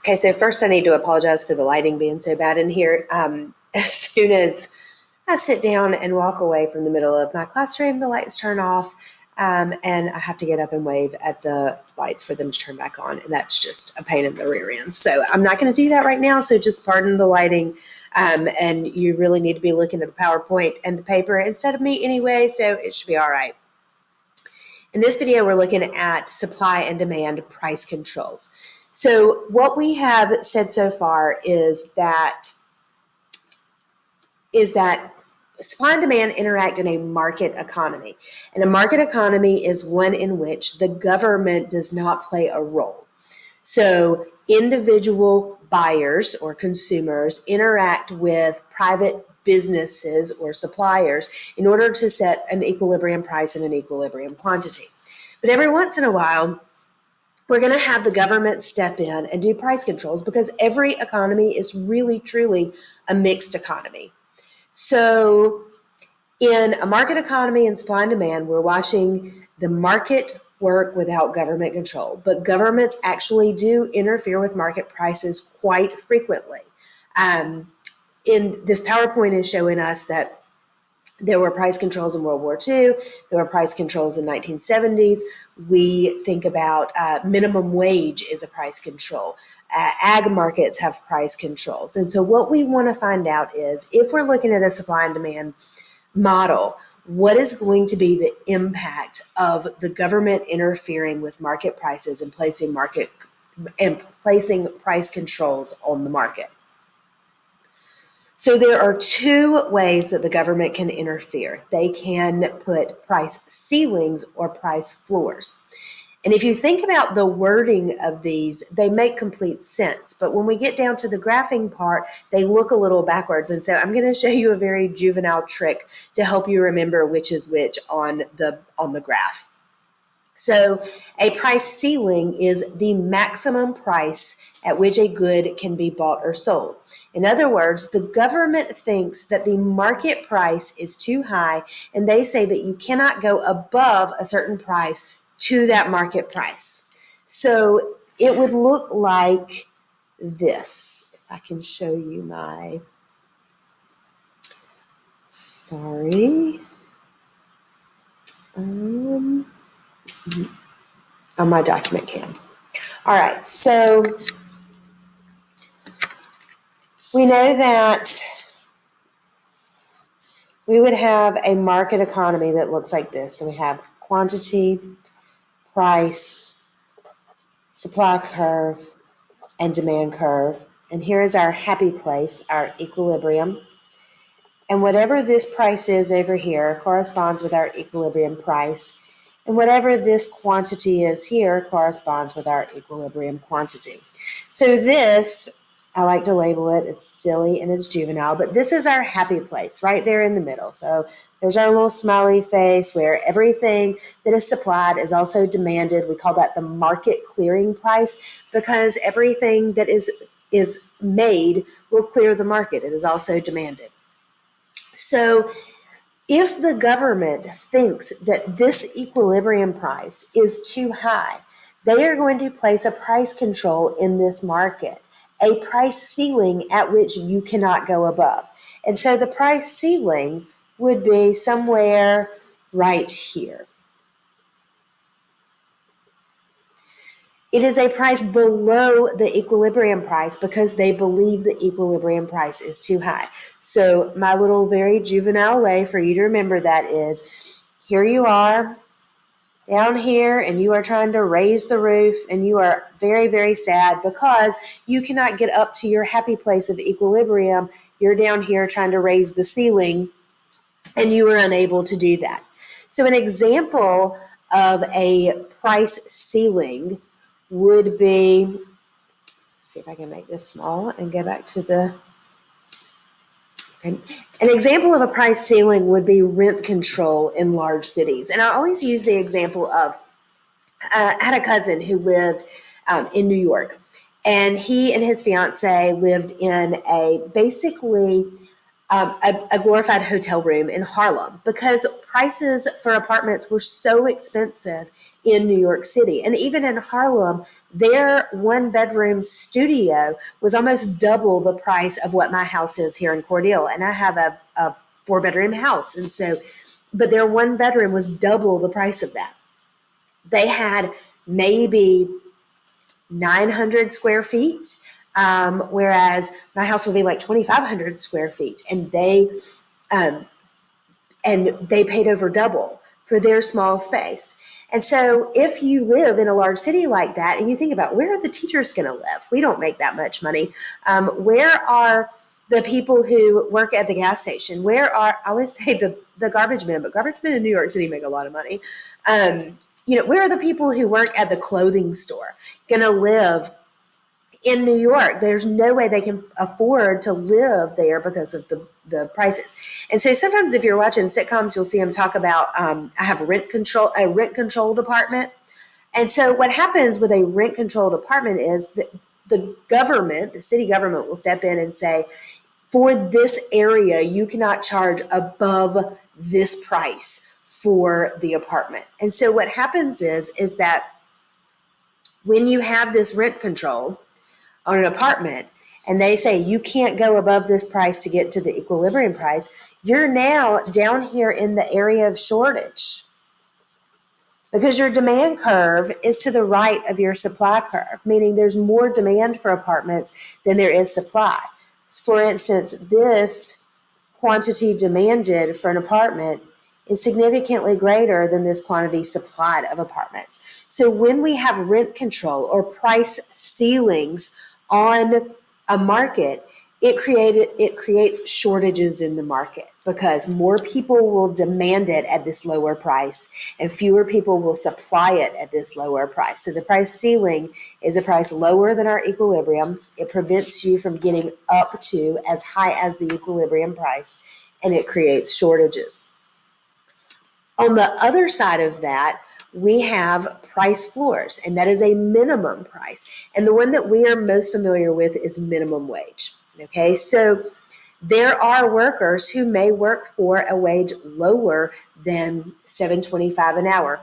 Okay, so first I need to apologize for the lighting being so bad in here. As soon as I sit down and walk away from the middle of my classroom, the lights turn off, and I have to get up and wave at the lights for them to turn back on, and that's just a pain in the rear end. So I'm not going to do that right now, so just pardon the lighting, and you really need to be looking at the PowerPoint and the paper instead of me anyway, so it should be all right. In this video, we're looking at supply and demand price controls. So what we have said so far is that supply and demand interact in a market economy. And a market economy is one in which the government does not play a role. So individual buyers or consumers interact with private businesses or suppliers in order to set an equilibrium price and an equilibrium quantity. But every once in a while, we're going to have the government step in and do price controls because every economy is really, truly a mixed economy. So in a market economy and supply and demand, we're watching the market work without government control, but governments actually do interfere with market prices quite frequently. In this PowerPoint is showing us that there were price controls in World War II. There were price controls in 1970s. We think about minimum wage is a price control. Ag markets have price controls. And so what we want to find out is if we're looking at a supply and demand model, what is going to be the impact of the government interfering with market prices and placing price controls on the market? So there are two ways that the government can interfere. They can put price ceilings or price floors. And if you think about the wording of these, they make complete sense. But when we get down to the graphing part, they look a little backwards. And so I'm going to show you a very juvenile trick to help you remember which is which on the graph. So a price ceiling is the maximum price at which a good can be bought or sold. In other words, the government thinks that the market price is too high, and they say that you cannot go above a certain price to that market price. So it would look like this. If I can show you my, on my document cam. All right, so we know that we would have a market economy that looks like this. So we have quantity, price, supply curve, and demand curve. And here is our happy place, our equilibrium. And whatever this price is over here corresponds with our equilibrium price. And whatever this quantity is here corresponds with our equilibrium quantity. So this, I like to label it, it's silly and it's juvenile, but this is our happy place right there in the middle. So there's our little smiley face where everything that is supplied is also demanded. We call that the market clearing price because everything that is made will clear the market. It is also demanded. So if the government thinks that this equilibrium price is too high, they are going to place a price control in this market, a price ceiling at which you cannot go above. And so the price ceiling would be somewhere right here. It is a price below the equilibrium price because they believe the equilibrium price is too high. So my little very juvenile way for you to remember that is, here you are down here and you are trying to raise the roof and you are very, very sad because you cannot get up to your happy place of equilibrium. You're down here trying to raise the ceiling and you are unable to do that. So an example of a price ceiling would be, let's see if I can make this small and go back to the, okay. An example of a price ceiling would be rent control in large cities. And I always use the example of, I had a cousin who lived in New York, and he and his fiance lived in a basically a glorified hotel room in Harlem because prices for apartments were so expensive in New York City. And even in Harlem, their one bedroom studio was almost double the price of what my house is here in Cordele. And I have a 4-bedroom house. And so, but their one bedroom was double the price of that. They had maybe 900 square feet. Whereas my house would be like 2,500 square feet, and they paid over double for their small space. And so if you live in a large city like that, and you think about where are the teachers going to live? We don't make that much money. Where are the people who work at the gas station? Where are, I always say the garbage men, but garbage men in New York City make a lot of money. Where are the people who work at the clothing store going to live in New York? There's no way they can afford to live there because of the prices. And so sometimes if you're watching sitcoms, you'll see them talk about, I have a rent controlled apartment. And so what happens with a rent controlled apartment is that the government, the city government will step in and say, for this area, you cannot charge above this price for the apartment. And so what happens is that when you have this rent control on an apartment and they say you can't go above this price to get to the equilibrium price, you're now down here in the area of shortage because your demand curve is to the right of your supply curve, meaning there's more demand for apartments than there is supply. For instance, this quantity demanded for an apartment is significantly greater than this quantity supplied of apartments. So when we have rent control or price ceilings on a market, it creates shortages in the market because more people will demand it at this lower price and fewer people will supply it at this lower price. So the price ceiling is a price lower than our equilibrium. It prevents you from getting up to as high as the equilibrium price, and it creates shortages. On the other side of that, we have price floors, and that is a minimum price. And the one that we are most familiar with is minimum wage. Okay, so there are workers who may work for a wage lower than $7.25 an hour.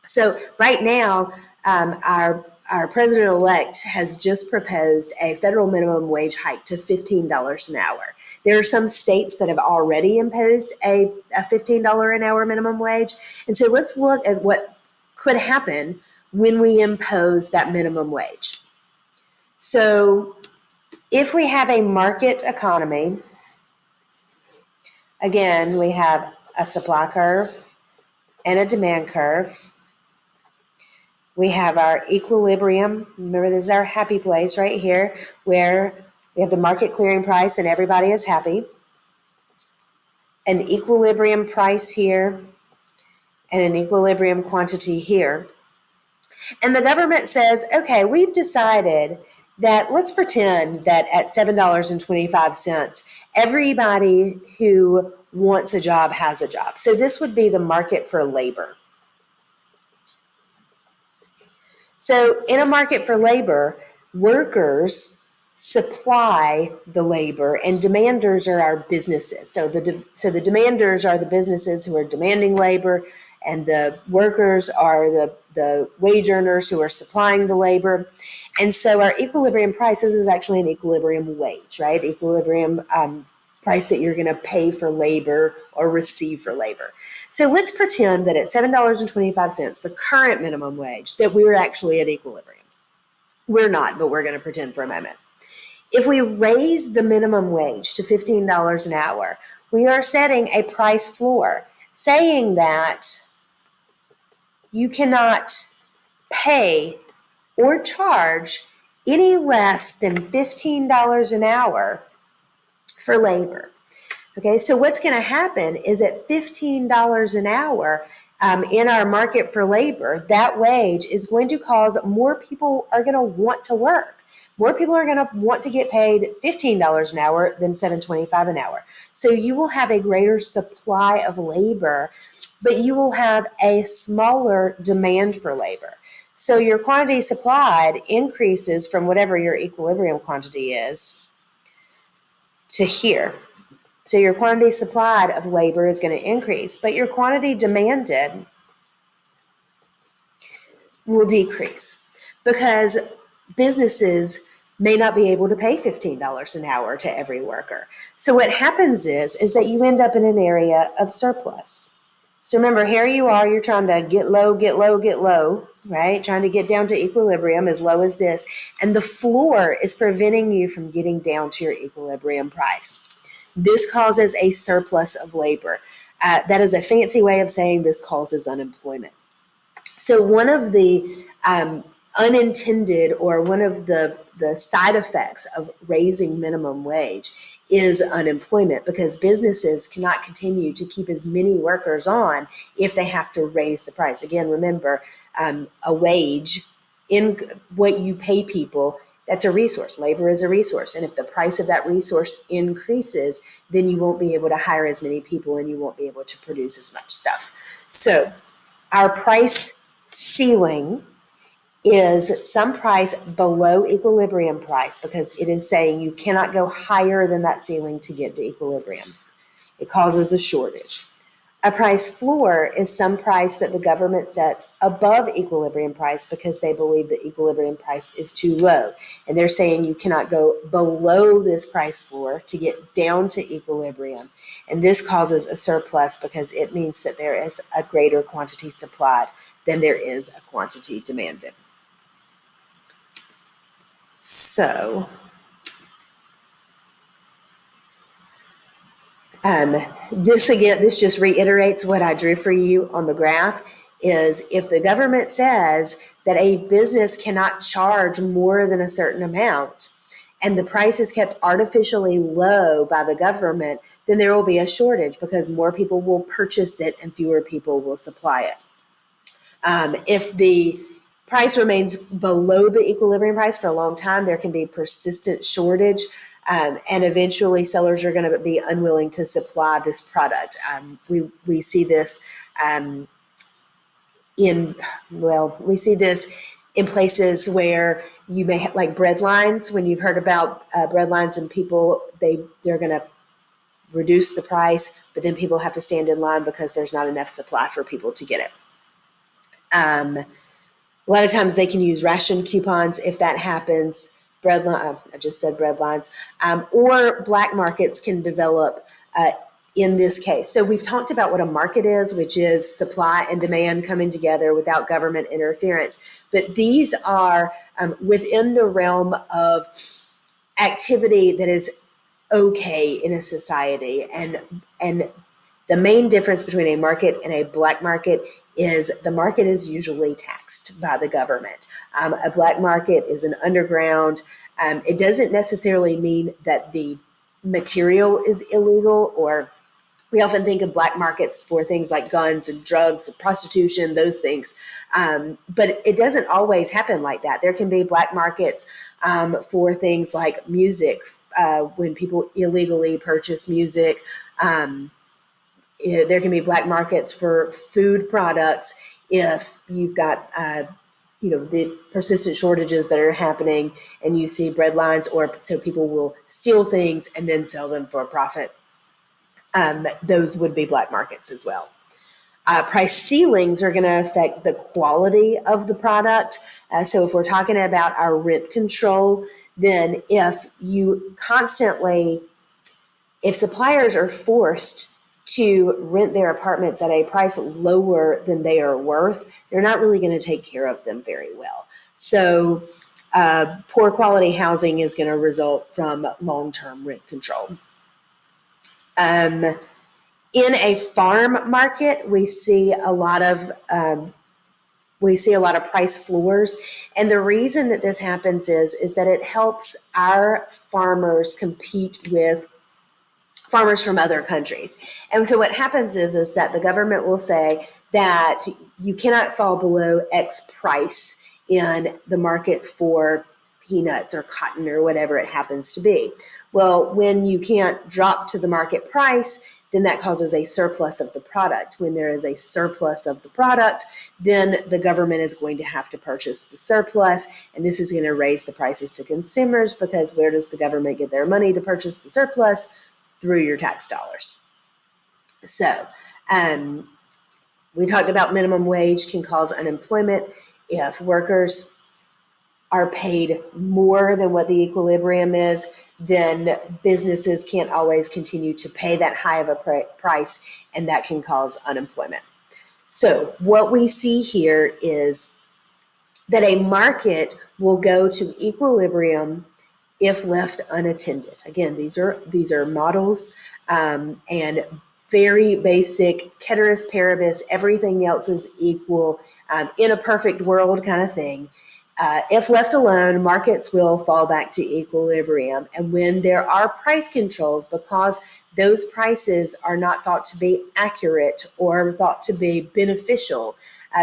So right now, our president-elect has just proposed a federal minimum wage hike to $15 an hour. There are some states that have already imposed a $15 an hour minimum wage. And so let's look at what could happen when we impose that minimum wage. So if we have a market economy, again, we have a supply curve and a demand curve. We have our equilibrium. Remember, this is our happy place right here where we have the market clearing price and everybody is happy. An equilibrium price here and an equilibrium quantity here. And the government says, okay, we've decided that let's pretend that at $7.25, everybody who wants a job has a job. So this would be the market for labor. So in a market for labor, workers supply the labor and demanders are our businesses. So the demanders are the businesses who are demanding labor and the workers are the wage earners who are supplying the labor. And so our equilibrium prices is actually an equilibrium wage, right? Equilibrium price that you're going to pay for labor or receive for labor. So let's pretend that at $7.25, the current minimum wage, that we're actually at equilibrium. We're not, but we're going to pretend for a moment. If we raise the minimum wage to $15 an hour, we are setting a price floor, saying that you cannot pay or charge any less than $15 an hour for labor. Okay, so what's going to happen is at $15 an hour in our market for labor, that wage is going to cause more people are going to want to work. More people are going to want to get paid $15 an hour than $7.25 an hour. So you will have a greater supply of labor, but you will have a smaller demand for labor. So your quantity supplied increases from whatever your equilibrium quantity is to here. So your quantity supplied of labor is going to increase, but your quantity demanded will decrease because businesses may not be able to pay $15 an hour to every worker. So what happens is that you end up in an area of surplus. So remember, here you are, you're trying to get low, get low, get low, right? Trying to get down to equilibrium as low as this. And the floor is preventing you from getting down to your equilibrium price. This causes a surplus of labor. That is a fancy way of saying this causes unemployment. So one of the unintended or one of the side effects of raising minimum wage is unemployment, because businesses cannot continue to keep as many workers on if they have to raise the price. Again, remember, a wage in what you pay people, that's a resource. Labor is a resource. And if the price of that resource increases, then you won't be able to hire as many people and you won't be able to produce as much stuff. So our price ceiling is some price below equilibrium price, because it is saying you cannot go higher than that ceiling to get to equilibrium. It causes a shortage. A price floor is some price that the government sets above equilibrium price because they believe the equilibrium price is too low. And they're saying you cannot go below this price floor to get down to equilibrium. And this causes a surplus because it means that there is a greater quantity supplied than there is a quantity demanded. So, this just reiterates what I drew for you on the graph. Is if the government says that a business cannot charge more than a certain amount, and the price is kept artificially low by the government, then there will be a shortage because more people will purchase it and fewer people will supply it. If the price remains below the equilibrium price for a long time, there can be persistent shortage, and eventually sellers are going to be unwilling to supply this product. We see this we see this in places where you may have, like bread lines. When you've heard about bread lines and people, they're going to reduce the price, but then people have to stand in line because there's not enough supply for people to get it. A lot of times they can use ration coupons if that happens. I just said bread lines, or black markets can develop in this case. So we've talked about what a market is, which is supply and demand coming together without government interference. But these are within the realm of activity that is okay in a society, and the main difference between a market and a black market is the market is usually taxed by the government. A black market is an underground. It doesn't necessarily mean that the material is illegal, or we often think of black markets for things like guns and drugs and prostitution, those things. But it doesn't always happen like that. There can be black markets for things like music, when people illegally purchase music. There can be black markets for food products if you've got the persistent shortages that are happening and you see bread lines, or so people will steal things and then sell them for a profit. Those would be black markets as well. Price ceilings are going to affect the quality of the product. So if we're talking about our rent control, then if suppliers are forced to rent their apartments at a price lower than they are worth, they're not really going to take care of them very well. So poor quality housing is going to result from long-term rent control. In a farm market, we see a lot of price floors, and the reason that this happens is that it helps our farmers compete with farmers from other countries. And so what happens is that the government will say that you cannot fall below X price in the market for peanuts or cotton or whatever it happens to be. Well, when you can't drop to the market price, then that causes a surplus of the product. When there is a surplus of the product, then the government is going to have to purchase the surplus, and this is going to raise the prices to consumers, because where does the government get their money to purchase the surplus? through your tax dollars. So we talked about minimum wage can cause unemployment. If workers are paid more than what the equilibrium is, then businesses can't always continue to pay that high of a price, and that can cause unemployment. So what we see here is that a market will go to equilibrium if left unattended. Again, these are models and very basic, ceteris paribus, everything else is equal, in a perfect world kind of thing. If left alone, markets will fall back to equilibrium. And when there are price controls, because those prices are not thought to be accurate or thought to be beneficial,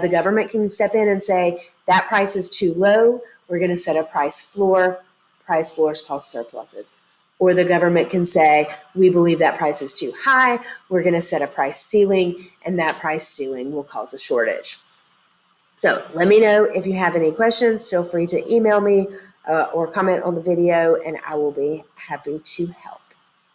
the government can step in and say, that price is too low, we're going to set a price floor. Price floors cause surpluses. Or the government can say, we believe that price is too high, we're going to set a price ceiling, and that price ceiling will cause a shortage. So let me know if you have any questions. Feel free to email me or comment on the video, and I will be happy to help.